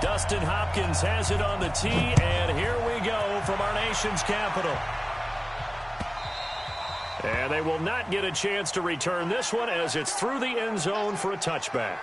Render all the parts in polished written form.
Dustin Hopkins has it on the tee, and here we go from our nation's capital. And they will not get a chance to return this one as it's through the end zone for a touchback.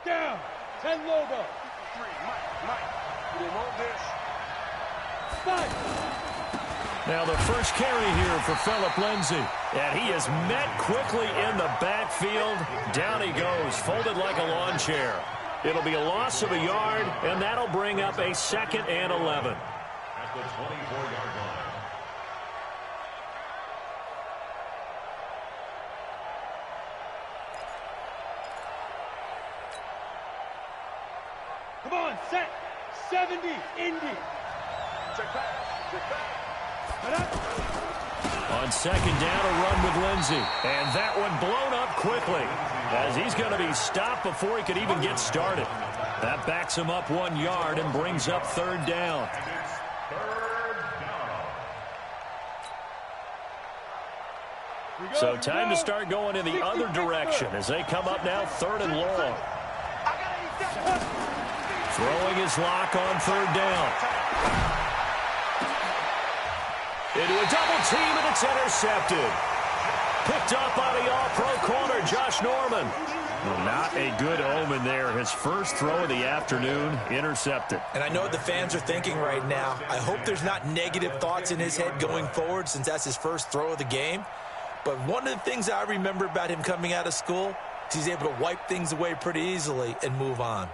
Down, 10 Lobo. 3, Mike, you want this? 5. Now the first carry here for Phillip Lindsay. And he is met quickly in the backfield. Down he goes, folded like a lawn chair. It'll be a loss of a yard, and that'll bring up a 2nd and 11. At the 24-yard line. Come on, set. 70, Indy. Check back. On 2nd down, a run with Lindsay. And that one blown up quickly as he's going to be stopped before he could even get started. That backs him up 1 yard and brings up 3rd down. So time to start going in the other direction as they come up now 3rd and long. Throwing his lock on 3rd down. Into a double team, and it's intercepted. Picked up by the all-pro corner, Josh Norman. Not a good omen there. His first throw of the afternoon, intercepted. And I know what the fans are thinking right now. I hope there's not negative thoughts in his head going forward since that's his first throw of the game. But one of the things I remember about him coming out of school is he's able to wipe things away pretty easily and move on.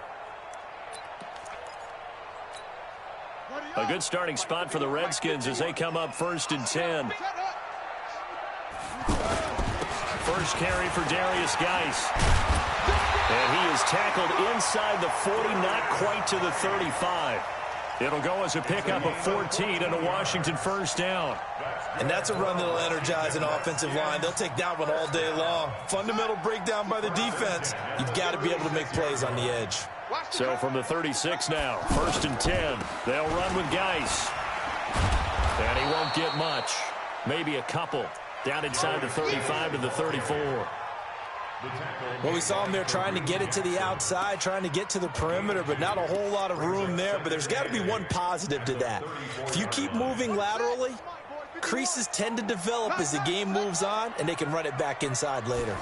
A good starting spot for the Redskins as they come up 1st and 10. First carry for Darius Geis. And he is tackled inside the 40, not quite to the 35. It'll go as a pickup of 14 and a Washington 1st down. And that's a run that'll energize an offensive line. They'll take that one all day long. Fundamental breakdown by the defense. You've got to be able to make plays on the edge. So from the 36 now, 1st and 10. They'll run with Geis. And he won't get much. Maybe a couple. Down inside the 35 to the 34. Well, we saw him there trying to get it to the outside, trying to get to the perimeter, but not a whole lot of room there. But there's got to be one positive to that. If you keep moving laterally, creases tend to develop as the game moves on, and they can run it back inside later.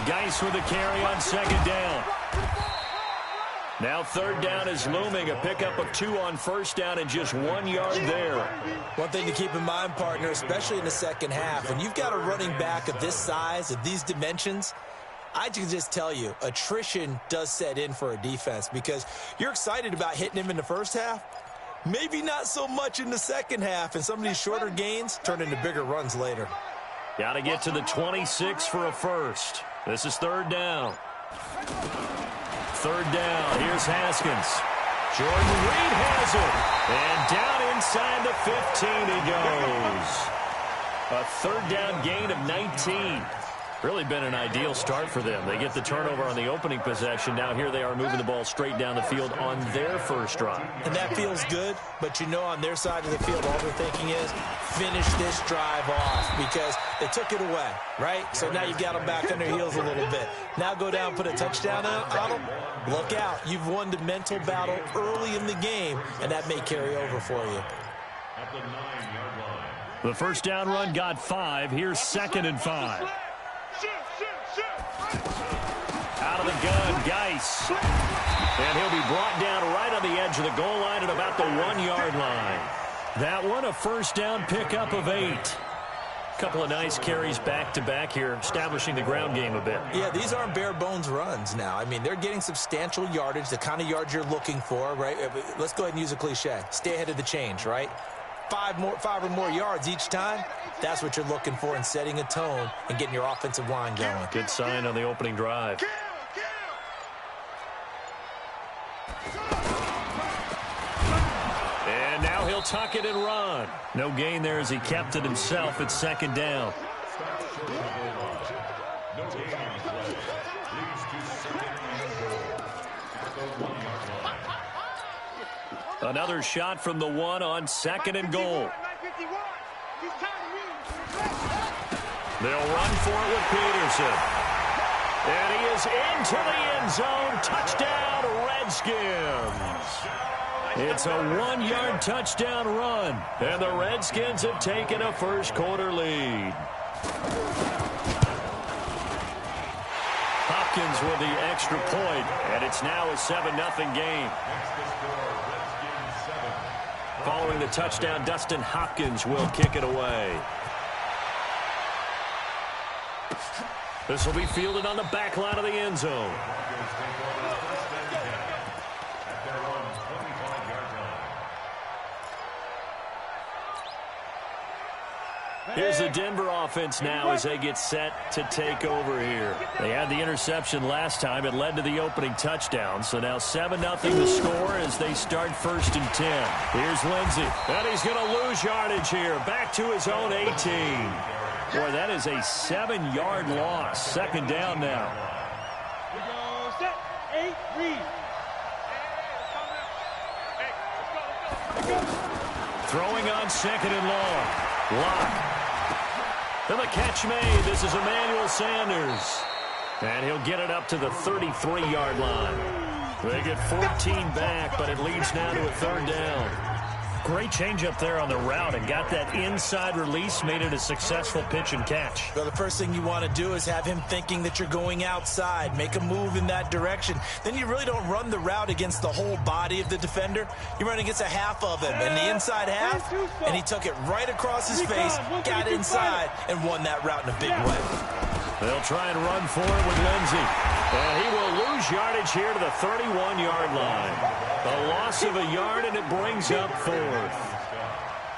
Geis with a carry on 2nd down. Now 3rd down is looming, a pickup of 2 on 1st down and just 1 yard there. One thing to keep in mind, partner, especially in the second half, when you've got a running back of this size, of these dimensions, I can just tell you, attrition does set in for a defense because you're excited about hitting him in the first half, maybe not so much in the second half, and some of these shorter gains turn into bigger runs later. Got to get to the 26 for a first. This is 3rd down. 3rd down. Here's Haskins. Jordan Reed has it. And down inside the 15 he goes. A 3rd down gain of 19. Really been an ideal start for them. They get the turnover on the opening possession. Now here they are moving the ball straight down the field on their first drive. And that feels good, but you know on their side of the field all they're thinking is finish this drive off because they took it away, right? So now you've got them back on their heels a little bit. Now go down, put a touchdown on them. Look out. You've won the mental battle early in the game, and that may carry over for you. At the 9-yard line. The first down run got 5. Here's 2nd and 5. Out of the gun, Geis. And he'll be brought down right on the edge of the goal line at about the 1-yard line. That one, a first down pickup of 8. Couple of nice carries back-to-back here, establishing the ground game a bit. Yeah, these aren't bare-bones runs now. I mean, they're getting substantial yardage, the kind of yards you're looking for, right? Let's go ahead and use a cliche. Stay ahead of the change, right? five or more yards each time, that's what you're looking for in setting a tone and getting your offensive line going. Good sign on the opening drive. And now he'll tuck it and run. No gain there as he kept it himself at second down. Another shot from the 1 on second and goal. They'll run for it with Peterson. And he is into the end zone. Touchdown, Redskins. It's a 1-yard touchdown run. And the Redskins have taken a first-quarter lead. Hopkins with the extra point, and it's now a 7-0 game. Following the touchdown, Dustin Hopkins will kick it away. This will be fielded on the back line of the end zone. Here's the Denver offense now as they get set to take over here. They had the interception last time. It led to the opening touchdown. So now 7-0 the score as they start 1st and 10. Here's Lindsey. And he's going to lose yardage here. Back to his own 18. Boy, that is a 7-yard loss. 2nd down now. We go set, 8, read. Throwing on 2nd and long. Lock. And the catch made. This is Emmanuel Sanders. And he'll get it up to the 33-yard line. They get 14 back, but it leads now to a 3rd down. Great change up there on the route and got that inside release, made it a successful pitch and catch. Well, the first thing you want to do is have him thinking that you're going outside, make a move in that direction. Then you really don't run the route against the whole body of the defender. You run against a half of him, and the inside half, and he took it right across his face, got inside, and won that route in a big way. They'll try and run for it with Lindsey. And he will lose yardage here to the 31-yard line. A loss of a yard, and it brings up 4th.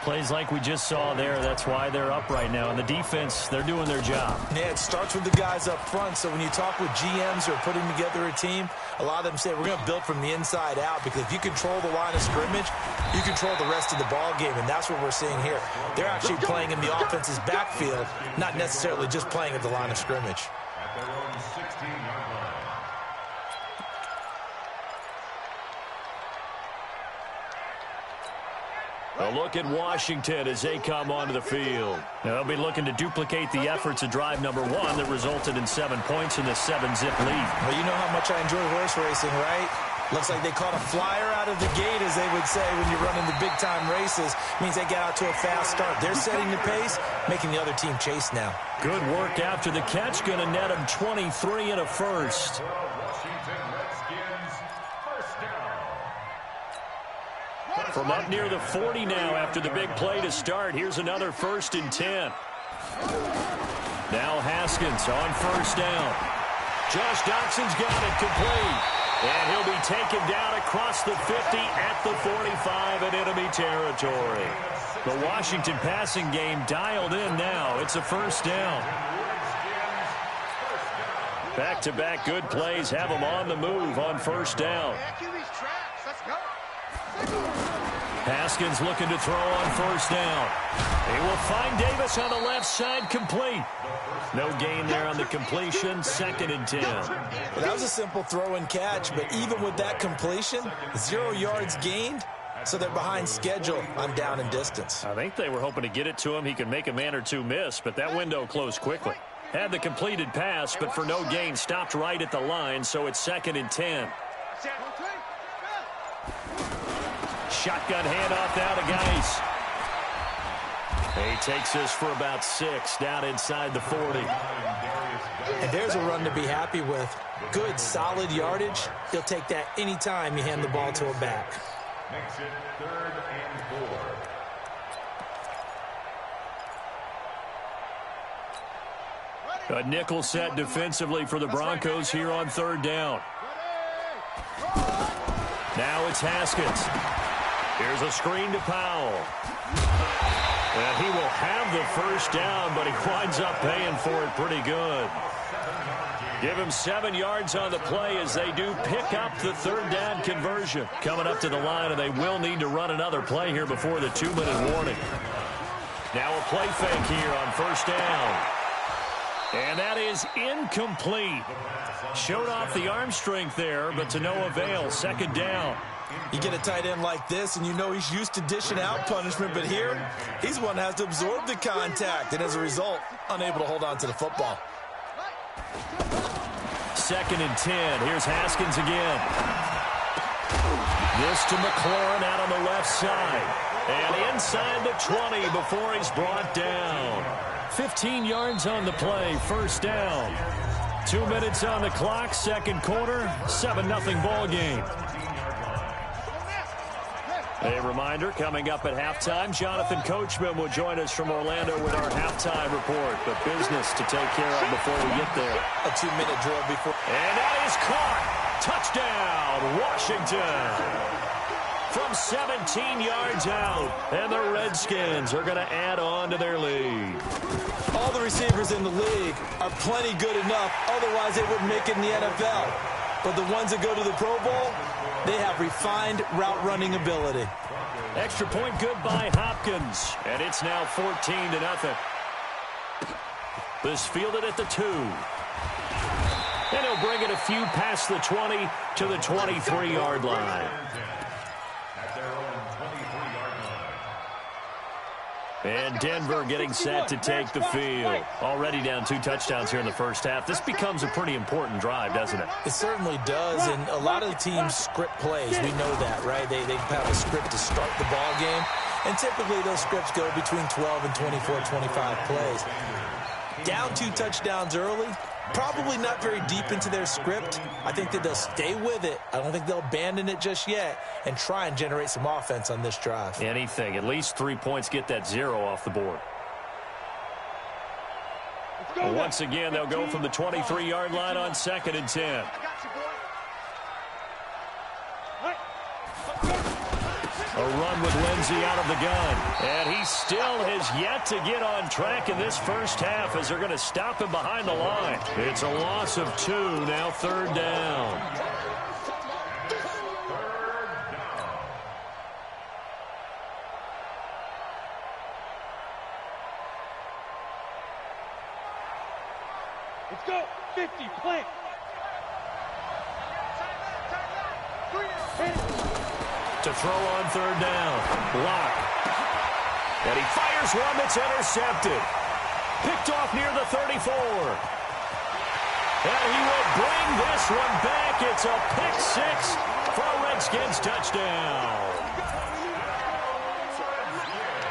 Plays like we just saw there. That's why they're up right now. And the defense, they're doing their job. Yeah, it starts with the guys up front. So when you talk with GMs who are putting together a team, a lot of them say, we're going to build from the inside out, because if you control the line of scrimmage, you control the rest of the ball game, and that's what we're seeing here. They're actually playing in the offense's backfield, not necessarily just playing at the line of scrimmage. At their own 16-yard line. A look at Washington as they come onto the field. Now, they'll be looking to duplicate the efforts of drive number 1 that resulted in 7 points in the 7-zip lead. Well, you know how much I enjoy horse racing, right? Looks like they caught a flyer out of the gate, as they would say when you're running the big-time races. Means they get out to a fast start. They're setting the pace, making the other team chase now. Good work after the catch. Going to net them 23 and a first. Washington Redskins, first down. From up near the 40 now after the big play to start. Here's another 1st and 10. Now Haskins on 1st down. Josh Doxson's got it complete. And he'll be taken down across the 50 at the 45 in enemy territory. The Washington passing game dialed in now. It's a 1st down. Back-to-back good plays have them on the move on 1st down. Haskins looking to throw on 1st down. He will find Davis on the left side, complete. No gain there on the completion, 2nd and 10. Well, that was a simple throw and catch, but even with that completion, 0 yards gained, so they're behind schedule on down and distance. I think they were hoping to get it to him. He could make a man or two miss, but that window closed quickly. Had the completed pass, but for no gain, stopped right at the line, so it's 2nd and 10. Shotgun handoff now to Geis. He takes this for about 6 down inside the 40. And there's a run to be happy with. Good, solid yardage. He'll take that anytime you hand the ball to a back. Makes it 3rd and 4. A nickel set defensively for the Broncos here on 3rd down. Now it's Haskins. Here's a screen to Powell. the first down, but he winds up paying for it pretty good. Give him 7 yards on the play as they do pick up the third down conversion. Coming up to the line, and they will need to run another play here before the 2-minute warning. Now a play fake here on first down. And that is incomplete. Showed off the arm strength there, but to no avail. Second down. You get a tight end like this, and you know he's used to dishing out punishment, but here, he's one that has to absorb the contact, and as a result, unable to hold on to the football. 2nd and 10. Here's Haskins again. This to McLaurin out on the left side. And inside the 20 before he's brought down. 15 yards on the play, first down. 2 minutes on the clock, second quarter, 7-0 ball game. A reminder, coming up at halftime, Jonathan Coachman will join us from Orlando with our halftime report. But business to take care of before we get there. A 2-minute drill before. And that is caught. Touchdown, Washington. From 17 yards out. And the Redskins are going to add on to their lead. All the receivers in the league are plenty good enough. Otherwise, they wouldn't make it in the NFL. But the ones that go to the Pro Bowl, they have refined route running ability. Extra point good by Hopkins. And it's now 14-0. This fielded at the 2. And he'll bring it a few past the 20 to the 23-yard line. And Denver getting set to take the field. Already down 2 touchdowns here in the first half. This becomes a pretty important drive, doesn't it? It certainly does, and a lot of the teams script plays. We know that, right? They have a script to start the ball game, and typically those scripts go between 12 and 24, 25 plays. Down 2 touchdowns early, probably not very deep into their script. I think that they'll stay with it. I don't think they'll abandon it just yet and try and generate some offense on this drive. Anything. At least 3 points, get that 0 off the board. Once again, they'll go from the 23-yard line on 2nd and 10. A run with Lindsey out of the gun. And he still has yet to get on track in this first half as they're going to stop him behind the line. It's a loss of 2, now 3rd down. Let's go. 50, plant. To throw on 3rd down. Lock. And he fires one that's intercepted. Picked off near the 34. And he will bring this one back. It's a pick 6 for a Redskins touchdown.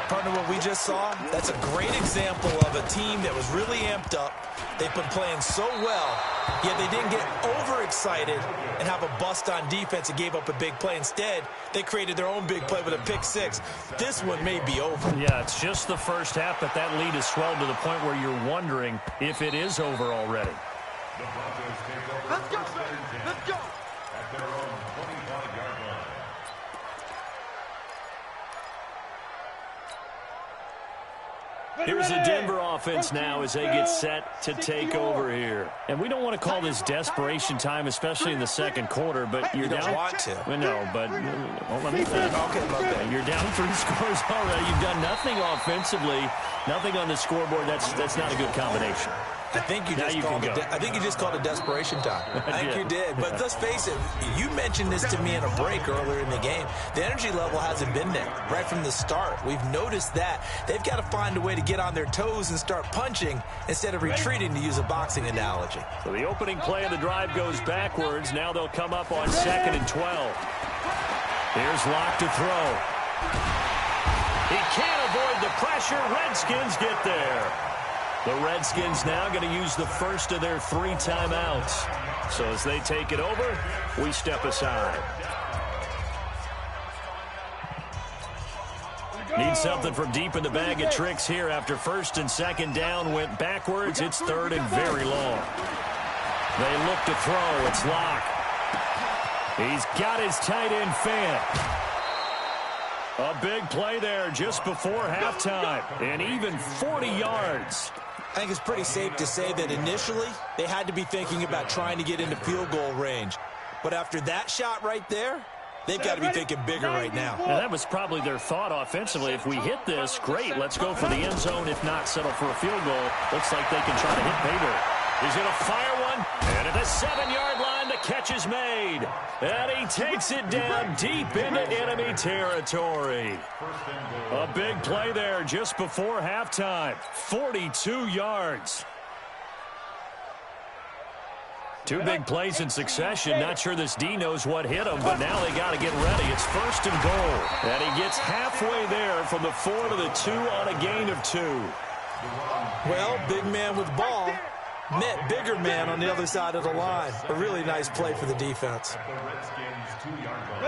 Partner, what we just saw, that's a great example of a team that was really amped up. They've been playing so well, yet they didn't get overexcited and have a bust on defense and gave up a big play. Instead, they created their own big play with a pick 6. This one may be over. Yeah, it's just the first half, but that lead has swelled to the point where you're wondering if it is over already. Let's go. Let's go. At their own 25-yard line. Here's the Denver offense now as they get set to take over here. And we don't want to call this desperation time, especially in the second quarter, but you're down. You don't want to. No, but let me finish. Okay. You're down 3 scores already. You've done nothing offensively, nothing on the scoreboard. That's not a good combination. I think you just called it desperation time. I think you did. But let's face it, you mentioned this to me in a break earlier in the game. The energy level hasn't been there right from the start. We've noticed that. They've got to find a way to get on their toes and start punching instead of retreating, to use a boxing analogy. So the opening play of the drive goes backwards. Now they'll come up on 2nd and 12. Here's Locke to throw. He can't avoid the pressure. Redskins get there. The Redskins now going to use the first of their 3 timeouts. So as they take it over, we step aside. Need something from deep in the bag of tricks here after 1st and 2nd down went backwards. It's 3rd and very long. They look to throw. It's Locke. He's got his tight end Fant. A big play there just before halftime, and even 40 yards. I think it's pretty safe to say that initially they had to be thinking about trying to get into field goal range. But after that shot right there, they've got to be thinking bigger right now. And that was probably their thought offensively. If we hit this, great, let's go for the end zone. If not, settle for a field goal. Looks like they can try to hit pay dirt. He's going to fire one, and at the 7-yard line, the catch is made. And he takes it down deep into enemy territory. A big play there just before halftime. 42 yards. Two big plays in succession. Not sure this D knows what hit him, but now they got to get ready. It's 1st and goal. And he gets halfway there from the 4 to the 2 on a gain of 2. Well, big man with ball met bigger man on the other side of the line. A really nice play for the defense.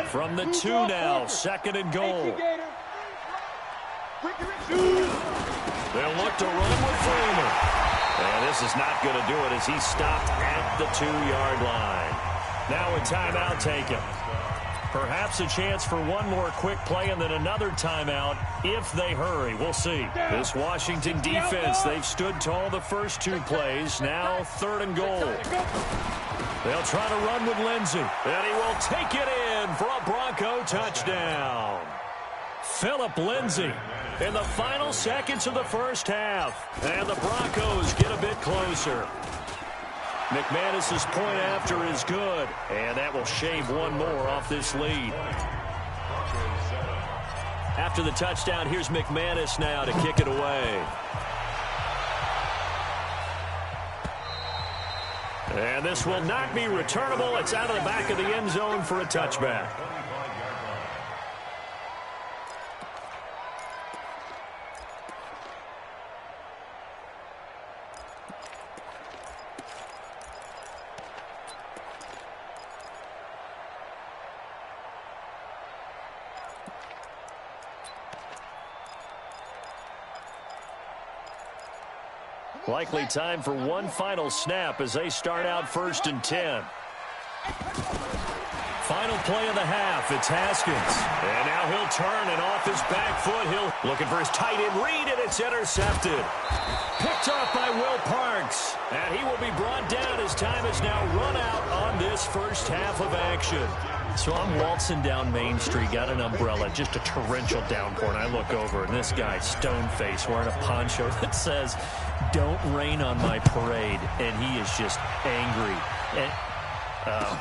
From the 2 now, 2nd and goal. They'll look to run with Freeman. And this is not going to do it as he stopped at the 2-yard line. Now a timeout taken. Perhaps a chance for one more quick play and then another timeout if they hurry. We'll see. This Washington defense, they've stood tall the first 2 plays. Now 3rd and goal. They'll try to run with Lindsey. And he will take it in for a Bronco touchdown. Phillip Lindsey in the final seconds of the first half. And the Broncos get a bit closer. McManus's point after is good, and that will shave one more off this lead. After the touchdown, here's McManus now to kick it away. And this will not be returnable. It's out of the back of the end zone for a touchback. Likely time for one final snap as they start out 1st and 10. Final play of the half. It's Haskins. And now he'll turn and off his back foot. He'll looking for his tight end read, and it's intercepted. Picked off by Will Parks. And he will be brought down as time is now run out on this first half of action. So I'm waltzing down Main Street, got an umbrella, just a torrential downpour, and I look over, and this guy, stone-faced, wearing a poncho that says, "Don't rain on my parade," and he is just angry. And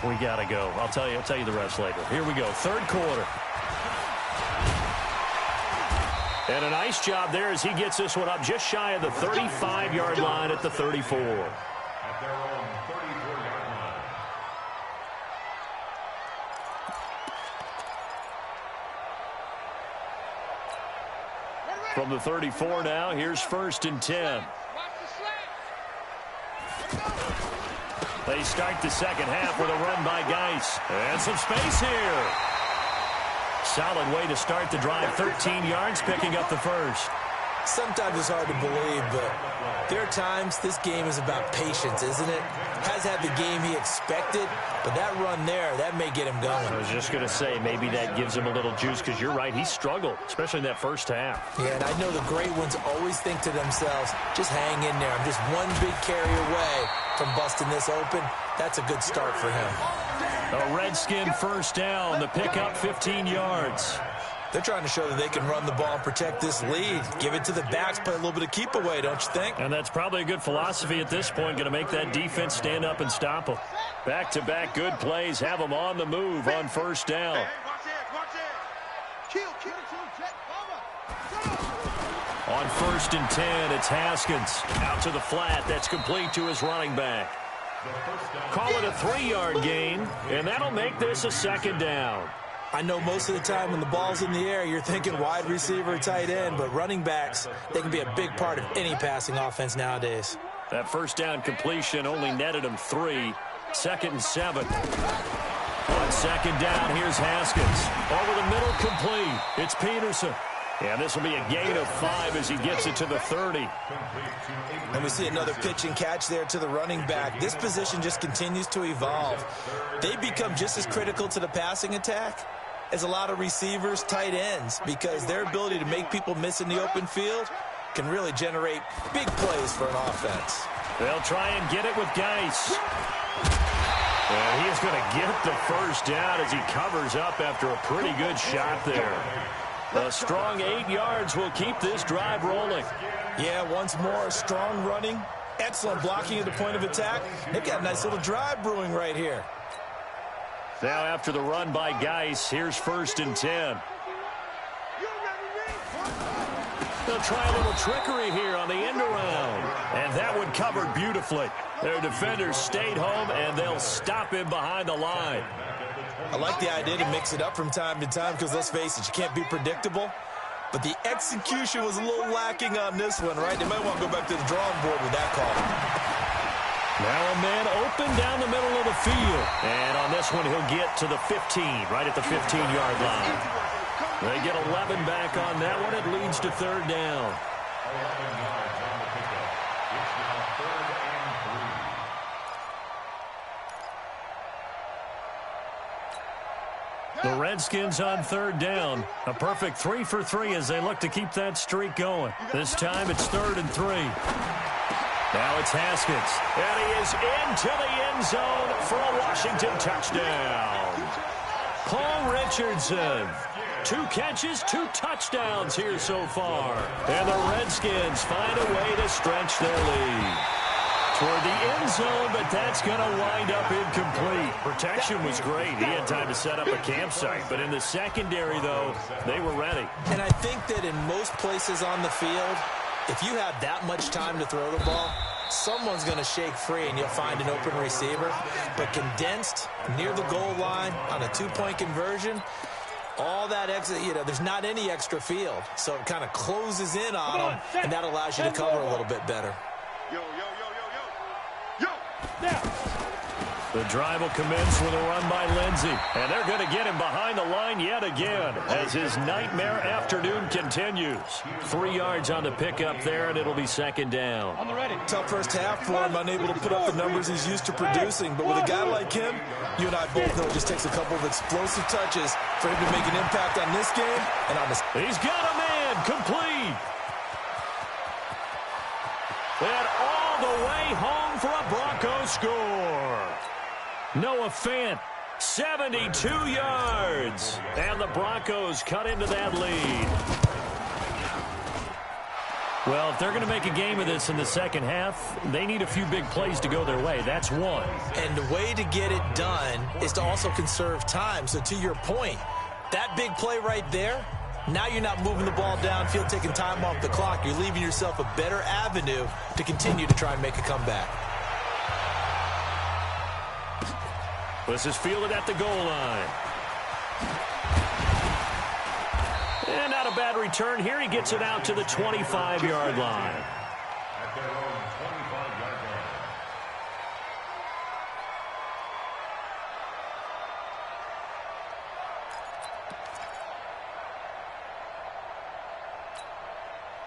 we got to go. I'll tell you the rest later. Here we go, 3rd quarter. And a nice job there as he gets this one up just shy of the 35-yard line at the 34. At their own 34-yard line. From the 34 now, here's 1st and 10. They start the second half with a run by Geis. And some space here. Solid way to start the drive. 13 yards, picking up the first. Sometimes it's hard to believe, but there are times this game is about patience, isn't it? Has had the game he expected, but that run there, that may get him going. I was just going to say, maybe that gives him a little juice, because you're right, he struggled, especially in that first half. Yeah, and I know the great ones always think to themselves, just hang in there. I'm just one big carry away from busting this open. That's a good start for him. A Redskin first down, the pickup 15 yards. They're trying to show that they can run the ball and protect this lead. Give it to the backs, play a little bit of keep away, don't you think? And that's probably a good philosophy at this point, going to make that defense stand up and stop them. Back-to-back good plays have them on the move on first down. On 1st and 10, it's Haskins. Out to the flat, that's complete to his running back. Call it a 3-yard gain, and that'll make this a 2nd down. I know most of the time when the ball's in the air, you're thinking wide receiver, tight end, but running backs, they can be a big part of any passing offense nowadays. That first down completion only netted him 3. 2nd and 7. On 2nd down, here's Haskins. Over the middle, complete. It's Peterson. And this will be a gain of 5 as he gets it to the 30. And we see another pitch and catch there to the running back. This position just continues to evolve. They become just as critical to the passing attack is a lot of receivers, tight ends, because their ability to make people miss in the open field can really generate big plays for an offense. They'll try and get it with Geis. And he is going to get the first down as he covers up after a pretty good shot there. A strong 8 yards will keep this drive rolling. Yeah, once more, strong running, excellent blocking at the point of attack. They've got a nice little drive brewing right here. Now after the run by Geis, here's 1st and 10. They'll try a little trickery here on the end around. And that one covered beautifully. Their defenders stayed home, and they'll stop him behind the line. I like the idea to mix it up from time to time because, let's face it, you can't be predictable. But the execution was a little lacking on this one, right? They might want to go back to the drawing board with that call. Now a man open down the middle of the field. And on this one, he'll get to the 15, right at the 15-yard line. They get 11 back on that one. It leads to 3rd down. 11 yards on the pickup. It's now 3rd and 3. The Redskins on 3rd down. A perfect 3 for 3 as they look to keep that streak going. This time it's 3rd and 3. Now it's Haskins. And he is into the end zone for a Washington touchdown. Paul Richardson. 2 catches, 2 touchdowns here so far. And the Redskins find a way to stretch their lead. Toward the end zone, but that's going to wind up incomplete. Protection was great. He had time to set up a campsite. But in the secondary, though, they were ready. And I think that in most places on the field, if you have that much time to throw the ball, someone's going to shake free and you'll find an open receiver. But condensed, near the goal line, on a 2-point conversion, all that exit, there's not any extra field. So it kind of closes in on them, and that allows you to cover a little bit better. The drive will commence with a run by Lindsey. And they're going to get him behind the line yet again as his nightmare afternoon continues. 3 yards on the pickup there, and it'll be 2nd down. On the ready. Tough first half for him, unable to put up the numbers he's used to producing. But with a guy like him, you and I both know it just takes a couple of explosive touches for him to make an impact on this game and on this. He's got a man complete. And all the way home for a Broncos score. Noah Fant, 72 yards. And the Broncos cut into that lead. Well, if they're going to make a game of this in the second half, they need a few big plays to go their way. That's one. And the way to get it done is to also conserve time. So to your point, that big play right there, now you're not moving the ball downfield, taking time off the clock. You're leaving yourself a better avenue to continue to try and make a comeback. This is fielded at the goal line. And not a bad return here. He gets it out to the 25-yard line. At their own 25-yard line.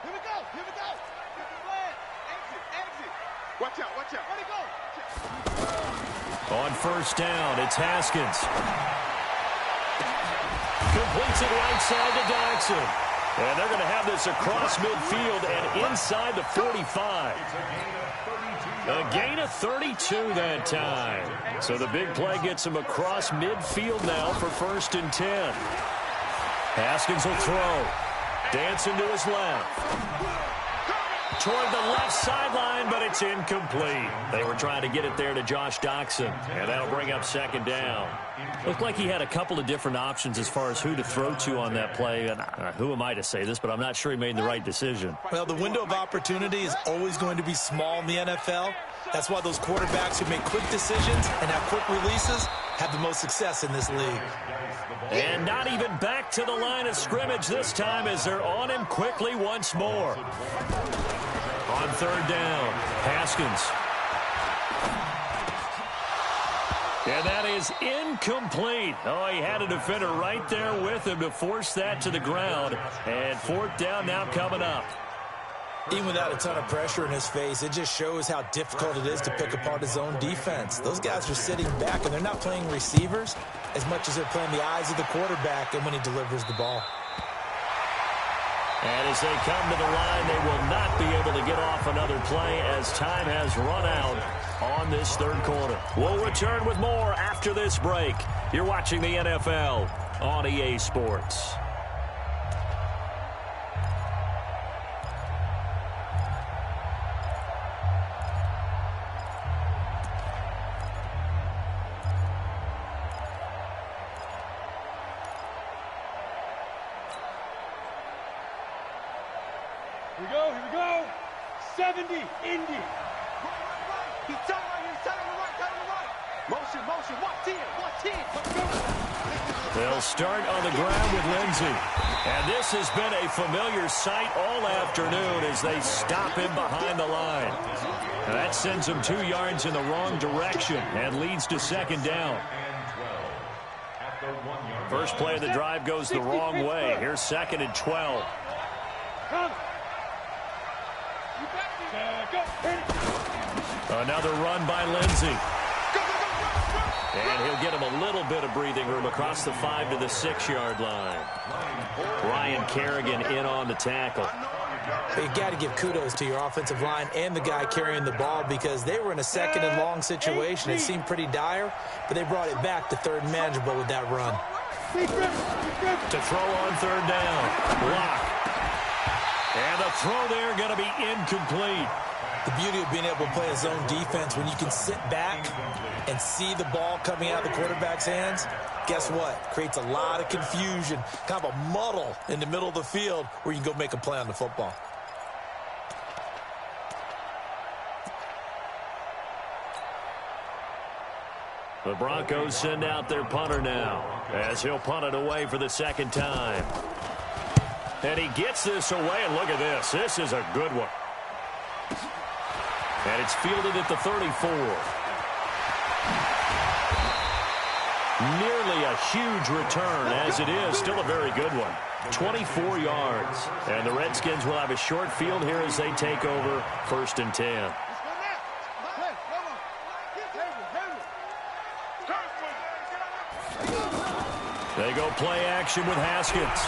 Here we go. Here we go. Exit. Watch out. Where'd he go? On 1st down, it's Haskins. Completes it right side to Dodson. And they're going to have this across midfield and inside the 45. A gain of 32 that time. So the big play gets him across midfield now for 1st and 10. Haskins will throw. Dancing to his left. Toward the left sideline, but it's incomplete. They were trying to get it there to Josh Doxson, and that'll bring up 2nd down. Looked like he had a couple of different options as far as who to throw to on that play. And who am I to say this, but I'm not sure he made the right decision. Well, the window of opportunity is always going to be small in the NFL. That's why those quarterbacks who make quick decisions and have quick releases have the most success in this league. And not even back to the line of scrimmage this time as they're on him quickly once more. On 3rd down, Haskins. And that is incomplete. Oh, he had a defender right there with him to force that to the ground. And 4th down now coming up. Even without a ton of pressure in his face, it just shows how difficult it is to pick apart his own defense. Those guys are sitting back, and they're not playing receivers. as much as they're playing the eyes of the quarterback and when he delivers the ball. And as they come to the line, they will not be able to get off another play as time has run out on this third quarter. We'll return with more after this break. You're watching the NFL on EA Sports. Here we go. 70, Indy. He's turning right here, turning to the right. Motion, 110. Let's go. They'll start on the ground with Lindsey. And this has been a familiar sight all afternoon as they stop him behind the line. And that sends him 2 yards in the wrong direction and leads to second down. First play of the drive goes the wrong way. Here's second and 12. Come. Another run by Lindsey. And he'll get him a little bit of breathing room across the 5 to the 6-yard line. Ryan Kerrigan in on the tackle. You got to give kudos to your offensive line and the guy carrying the ball because they were in a second and long situation. It seemed pretty dire, but they brought it back to third and manageable with that run. To throw on third down. Block. And the throw there going to be incomplete. The beauty of being able to play a zone defense when you can sit back and see the ball coming out of the quarterback's hands, guess what? Creates a lot of confusion, kind of a muddle in the middle of the field where you can go make a play on the football. The Broncos send out their punter now as he'll punt it away for the second time. And he gets this away, and look at this. This is a good one. And it's fielded at the 34. Nearly a huge return, as it is. Still a very good one. 24 yards. And the Redskins will have a short field here as they take over 1st and 10. They go play action with Haskins.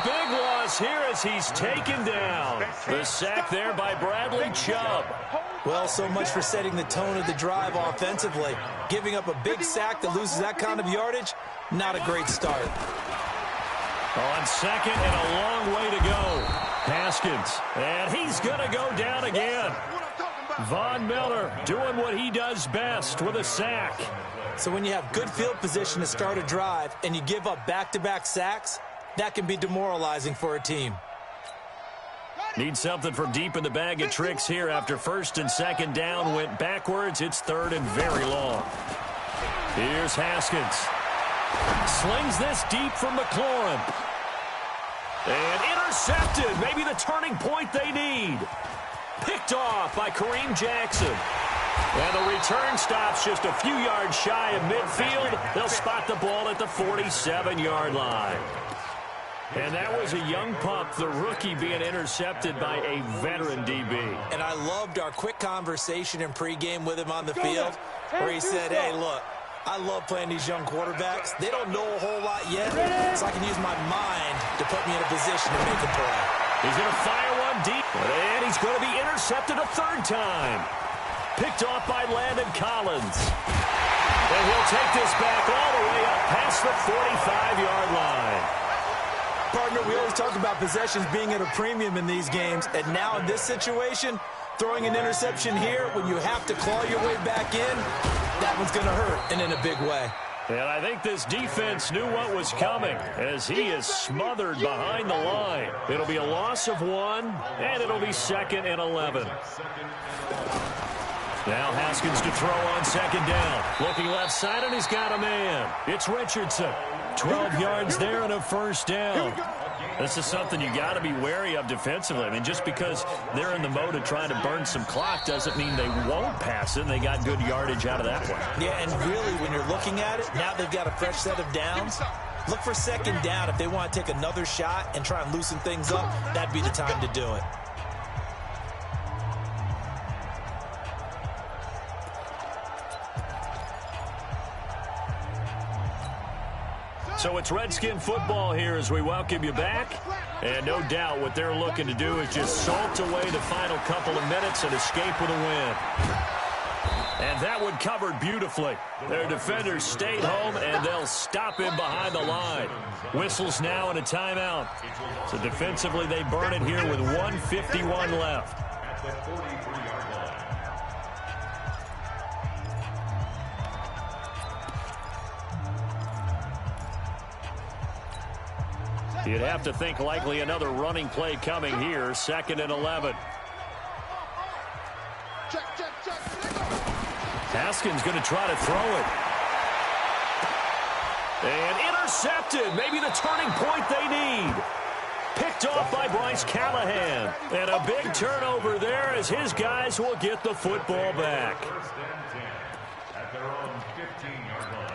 Big loss here as he's taken down. The sack there by Bradley Chubb. Well, so much for setting the tone of the drive offensively. Giving up a big sack that loses that kind of yardage, not a great start. On second and a long way to go. Haskins, and he's going to go down again. Von Miller doing what he does best with a sack. So when you have good field position to start a drive and you give up back-to-back sacks, that can be demoralizing for a team. Need something from deep in the bag of tricks here after 1st and 2nd down went backwards. It's 3rd and very long. Here's Haskins. Slings this deep from McLaurin. And intercepted. Maybe the turning point they need. Picked off by Kareem Jackson. And the return stops just a few yards shy of midfield. They'll spot the ball at the 47-yard line. And that was a young pup, the rookie, being intercepted by a veteran DB. And I loved our quick conversation in pregame with him on the field where he said, hey, look, I love playing these young quarterbacks. They don't know a whole lot yet, so I can use my mind to put me in a position to make a play. He's going to fire one deep, and he's going to be intercepted a 3rd time. Picked off by Landon Collins. And he'll take this back all the way up past the 45-yard line. Partner, we always talk about possessions being at a premium in these games, and now in this situation, throwing an interception here when you have to claw your way back in, that one's going to hurt, and in a big way. And I think this defense knew what was coming as he is smothered behind the line. It'll be a loss of 1, and it'll be 2nd and 11. Now Haskins to throw on 2nd down. Looking left side, and he's got a man. It's Richardson. 12 yards there and a 1st down. This is something you got to be wary of defensively. I mean, just because they're in the mode of trying to burn some clock doesn't mean they won't pass it, and they got good yardage out of that one. Yeah, and really, when you're looking at it, now they've got a fresh set of downs. Look for 2nd down. If they want to take another shot and try and loosen things up, that'd be the time to do it. So it's Redskin football here as we welcome you back. And no doubt what they're looking to do is just salt away the final couple of minutes and escape with a win. And that one covered beautifully. Their defenders stayed home, and they'll stop him behind the line. Whistles now and a timeout. So defensively, they burn it here with 1:51 left. At the 43-yard line. You'd have to think likely another running play coming here, 2nd and 11. Haskins going to try to throw it. And intercepted. Maybe the turning point they need. Picked off by Bryce Callahan. And a big turnover there as his guys will get the football back. 1st and 10 at their own 15-yard line.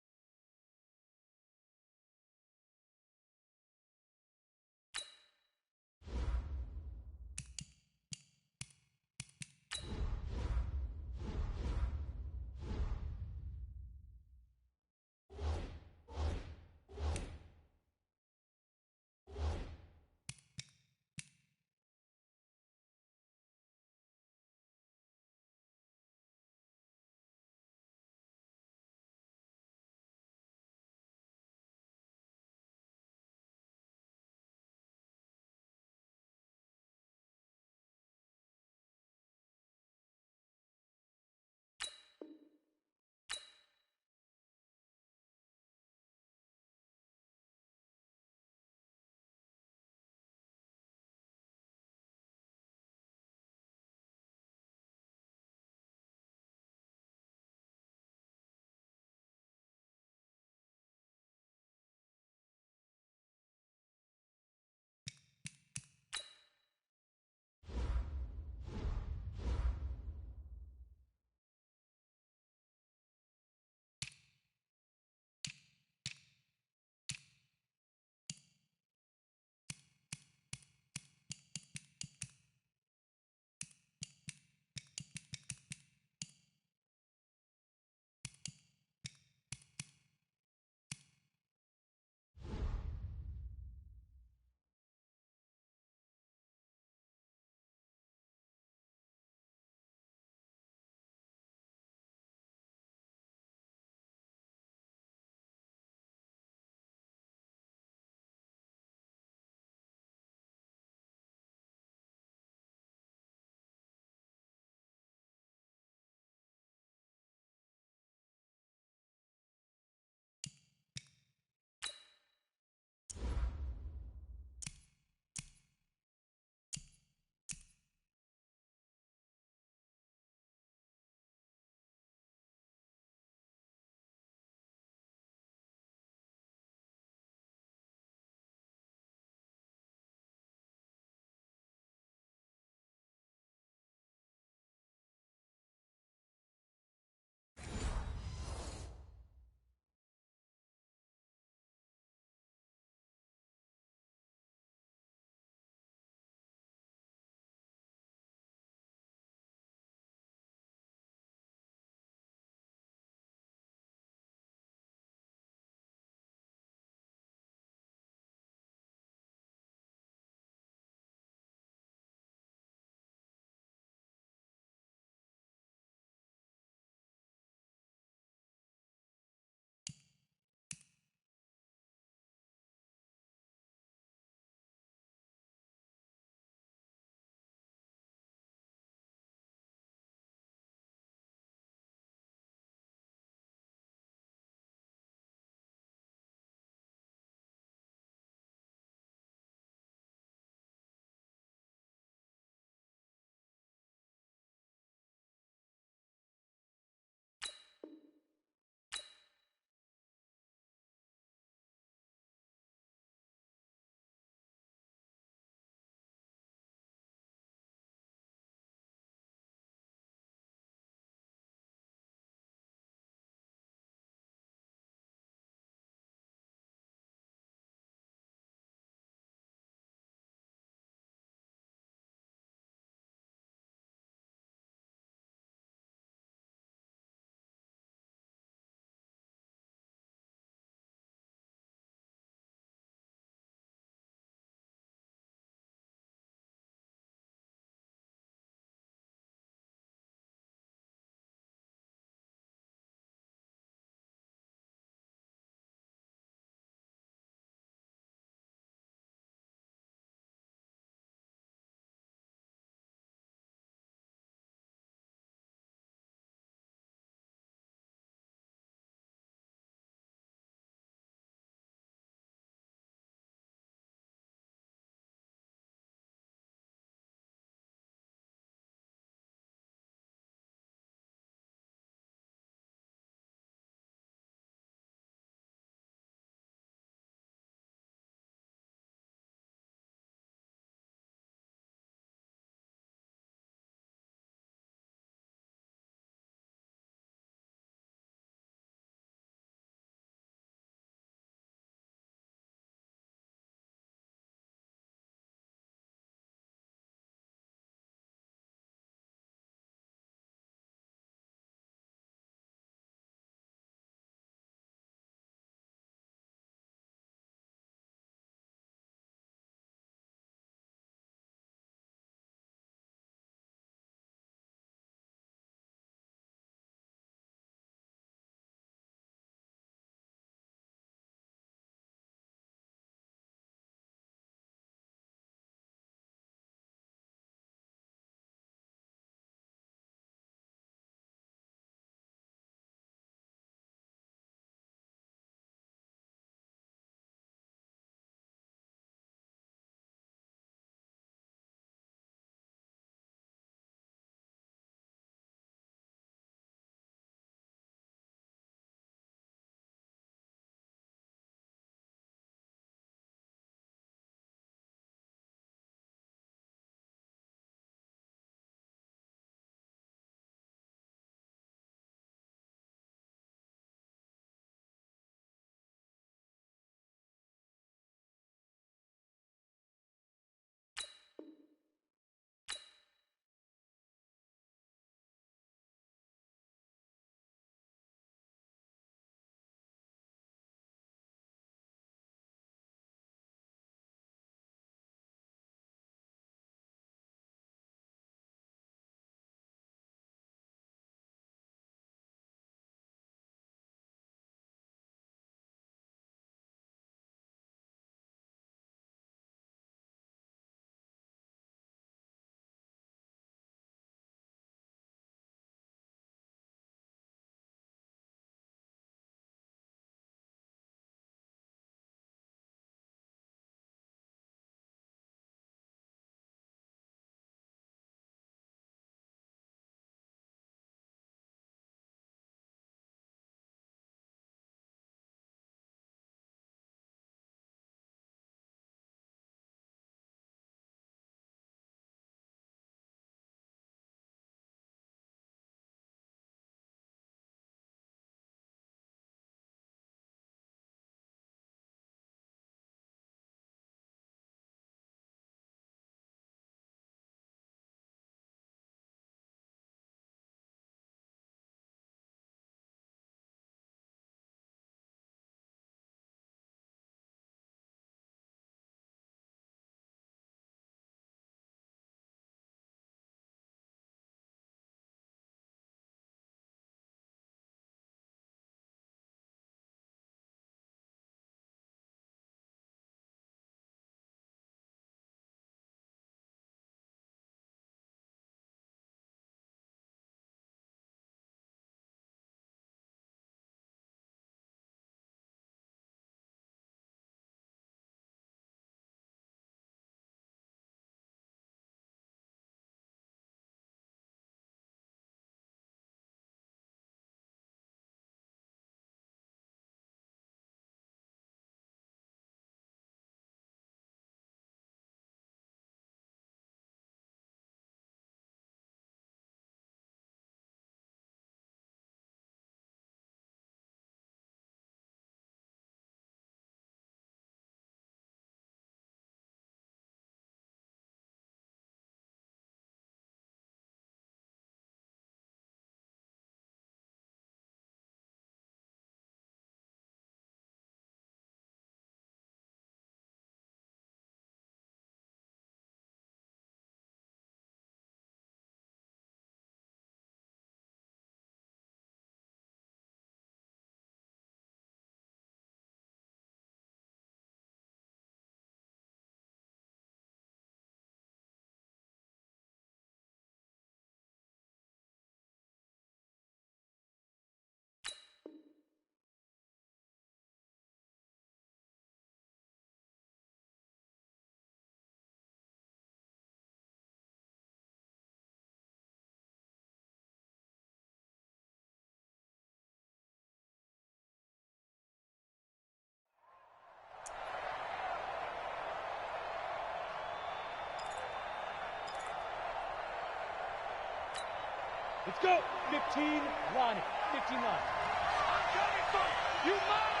Let's go. 15, Lonnie. 15 line. I'm coming for you. You mine.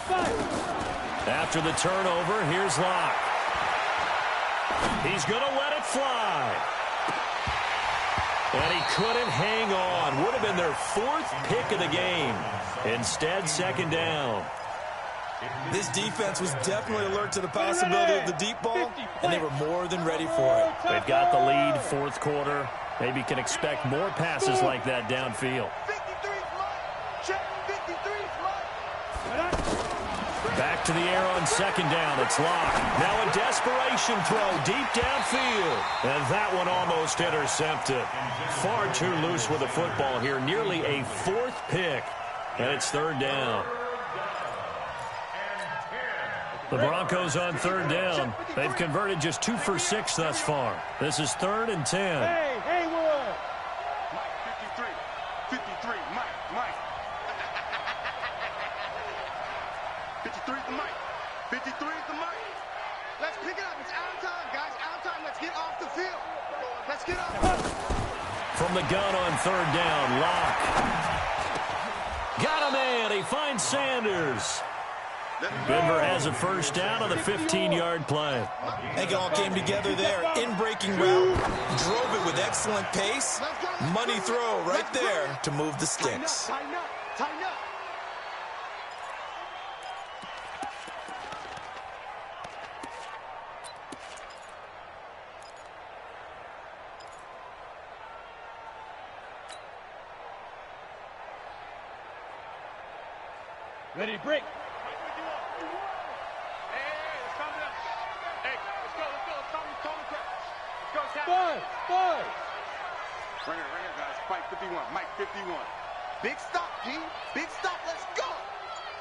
5. After the turnover, here's Locke. He's going to let it fly. And he couldn't hang on. Would have been their 4th pick of the game. Instead, 2nd down. This defense was definitely alert to the possibility of the deep ball, and they were more than ready for it. They've got the lead, 4th quarter. Maybe can expect more passes like that downfield. 53's mine. Check 53's mine. Back to the air on 2nd down. It's Locke. Now a desperation throw deep downfield. And that one almost intercepted. Far too loose with the football here. Nearly a 4th pick. And it's 3rd down. The Broncos on 3rd down. They've converted just 2 for 6 thus far. This is 3rd and 10. Hey, Haywood. Mike, 53. 53, Mike. 53's the Mike. 53's the Mike. Let's pick it up. It's out of time, guys. Out of time. Let's get off the field. Let's get off. From the gun on 3rd down, Locke. Got a man. He finds Sanders. Denver has a 1st down on the 15-yard play. I think it all came together there. In-breaking route, drove it with excellent pace. Money throw right there to move the sticks. Tighten up. Tighten up. Ready to break. Five. Right here, guys. Fight 51. Mike, 51. Big stop, P. Big stop. Let's go.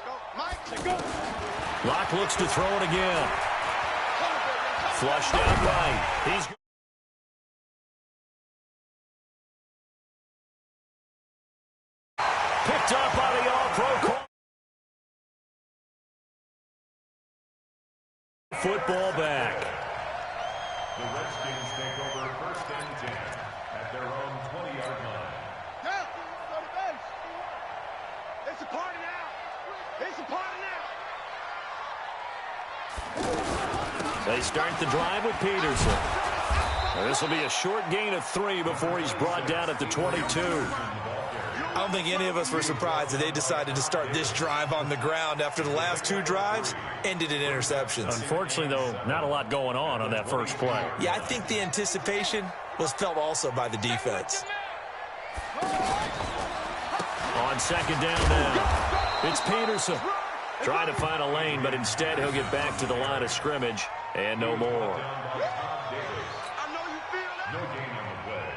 Go, Mike. Let's go. Locke looks to throw it again. Flushed out right. He's picked up by the All-Pro. Football back. The Redskins take over 1st and 10 at their own 20-yard line. Yeah, go to base. It's a party now. It's a party now. They start the drive with Peterson. This will be a short gain of 3 before he's brought down at the 22. I don't think any of us were surprised that they decided to start this drive on the ground after the last 2 drives ended in interceptions. Unfortunately, though, not a lot going on that first play. Yeah, I think the anticipation was felt also by the defense. On 2nd down now, it's Peterson. Trying to find a lane, but instead he'll get back to the line of scrimmage and no more. I know you feel that. No gain on the play.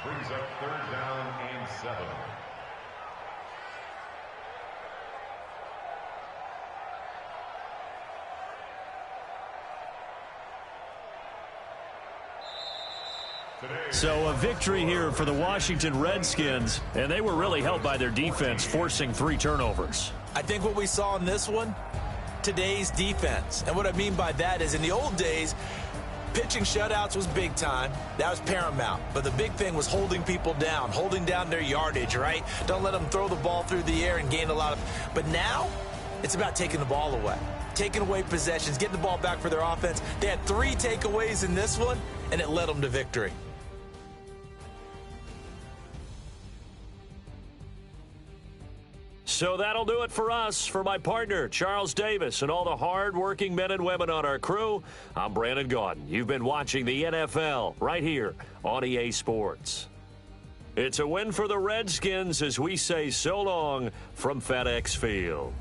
Brings up 3rd down and 7. So a victory here for the Washington Redskins, and they were really helped by their defense, forcing 3 turnovers. I think what we saw in this one, today's defense. And what I mean by that is in the old days, pitching shutouts was big time. That was paramount. But the big thing was holding people down, holding down their yardage, right? Don't let them throw the ball through the air and gain a lot of... But now, it's about taking the ball away. Taking away possessions, getting the ball back for their offense. They had 3 takeaways in this one, and it led them to victory. So that'll do it for us. For my partner, Charles Davis, and all the hard-working men and women on our crew, I'm Brandon Gaudin. You've been watching the NFL right here on EA Sports. It's a win for the Redskins as we say so long from FedEx Field.